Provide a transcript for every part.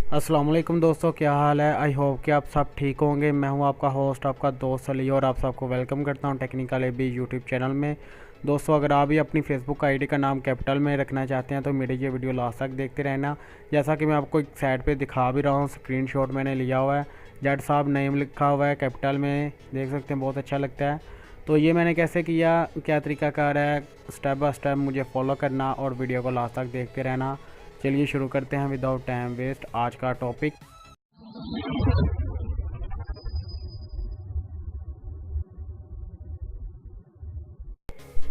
अस्सलाम वालेकुम दोस्तों, क्या हाल है। आई होप कि आप सब ठीक होंगे। मैं हूं आपका होस्ट, आपका दोस्त अली, और आप सबको वेलकम करता हूं टेक्निकल एबी यूट्यूब चैनल में। दोस्तों, अगर आप भी अपनी फेसबुक आईडी का नाम कैपिटल में रखना चाहते हैं तो मेरी ये वीडियो लास्ट तक देखते रहना। जैसा कि मैं आपको एक साइड पे दिखा भी रहा हूँ, स्क्रीनशॉट मैंने लिया हुआ है। जट साहब नेम लिखा हुआ है कैपिटल में, देख सकते हैं, बहुत अच्छा लगता है। तो ये मैंने कैसे किया, क्या तरीकाकार है, स्टेप बाय स्टेप मुझे फॉलो करना और वीडियो को लास्ट तक देखते रहना। चलिए शुरू करते हैं विदाउट टाइम वेस्ट आज का टॉपिक।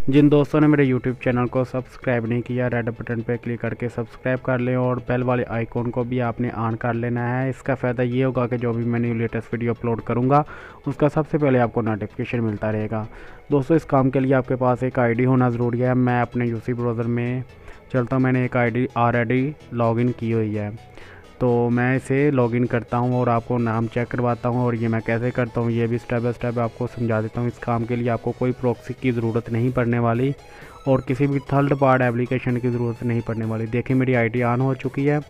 जिन दोस्तों ने मेरे YouTube चैनल को सब्सक्राइब नहीं किया, रेड बटन पर क्लिक करके सब्सक्राइब कर लें और बेल वाले आइकॉन को भी आपने ऑन कर लेना है। इसका फ़ायदा ये होगा कि जो भी मैं न्यू लेटेस्ट वीडियो अपलोड करूँगा उसका सबसे पहले आपको नोटिफिकेशन मिलता रहेगा। दोस्तों, इस काम के लिए आपके पास एक आईडी होना ज़रूरी है। मैं अपने यूसी ब्राउज़र में चलता हूँ, मैंने एक आईडी ऑलरेडी लॉगिन की हुई है, तो मैं इसे लॉगिन करता हूं और आपको नाम चेक करवाता हूं। और ये मैं कैसे करता हूं ये भी स्टेप बाय स्टेप आपको समझा देता हूं। इस काम के लिए आपको कोई प्रॉक्सी की ज़रूरत नहीं पड़ने वाली और किसी भी थर्ड पार्टी एप्लीकेशन की ज़रूरत नहीं पड़ने वाली। देखिए, मेरी आईडी ऑन हो चुकी है,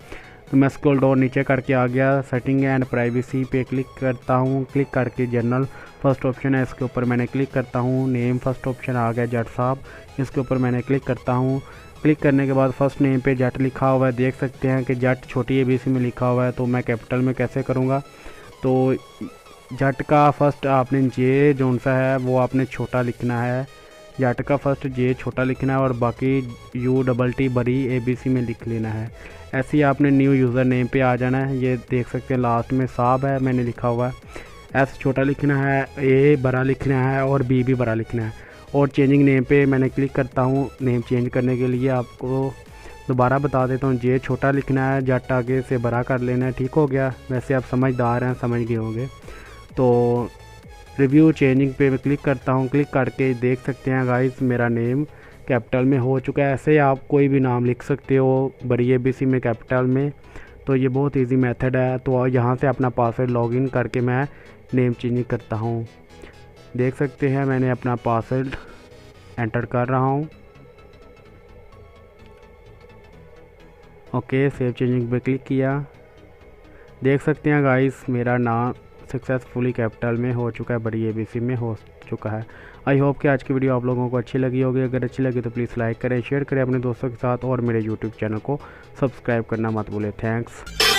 तो मैं स्क्रॉल डाउन नीचे करके आ गया। सेटिंग एंड प्राइवेसी पे क्लिक करता हूँ। क्लिक करके जनरल फर्स्ट ऑप्शन है, इसके ऊपर मैंने क्लिक करता हूँ। नेम फर्स्ट ऑप्शन आ गया जट साहब, इसके ऊपर मैंने क्लिक करता हूँ। क्लिक करने के बाद फर्स्ट नेम पे जट लिखा हुआ है, देख सकते हैं कि जट छोटी एबीसी में लिखा हुआ है, तो मैं कैपिटल में कैसे करूँगा। तो जट का फर्स्ट आपने जे जोन सा है वो आपने छोटा लिखना है, जट का फर्स्ट जे छोटा लिखना है और बाकी U बड़ी एबीसी में लिख लेना है। ऐसे ही आपने न्यू यूज़र नेम पे आ जाना है। ये देख सकते हैं लास्ट में साहब है मैंने लिखा हुआ है, एस छोटा लिखना है, ए बड़ा लिखना है और बी भी बड़ा लिखना है। और चेंजिंग नेम पे मैंने क्लिक करता हूँ। नेम चेंज करने के लिए आपको दोबारा बता देता हूँ, जे छोटा लिखना है, जट आगे से बड़ा कर लेना है। ठीक हो गया, वैसे आप समझदार हैं, समझ गए होंगे। तो रिव्यू चेंजिंग पे मैं क्लिक करता हूँ। क्लिक करके देख सकते हैं गाइस, मेरा नेम कैपिटल में हो चुका है। ऐसे ही आप कोई भी नाम लिख सकते हो बड़ी एबीसी में, कैपिटल में। तो ये बहुत इजी मेथड है। तो यहाँ से अपना पासवर्ड लॉगिन करके मैं नेम चेंजिंग करता हूँ। देख सकते हैं मैंने अपना पासवर्ड एंटर कर रहा हूँ। ओके, सेव चेंजिंग पे क्लिक किया। देख सकते हैं गाइस, मेरा नाम सक्सेसफुली कैपिटल में हो चुका है, बड़ी एबीसी में हो चुका है। आई होप कि आज की वीडियो आप लोगों को अच्छी लगी होगी। अगर अच्छी लगी तो प्लीज़ लाइक करें, शेयर करें अपने दोस्तों के साथ और मेरे यूट्यूब चैनल को सब्सक्राइब करना मत भूलें। थैंक्स।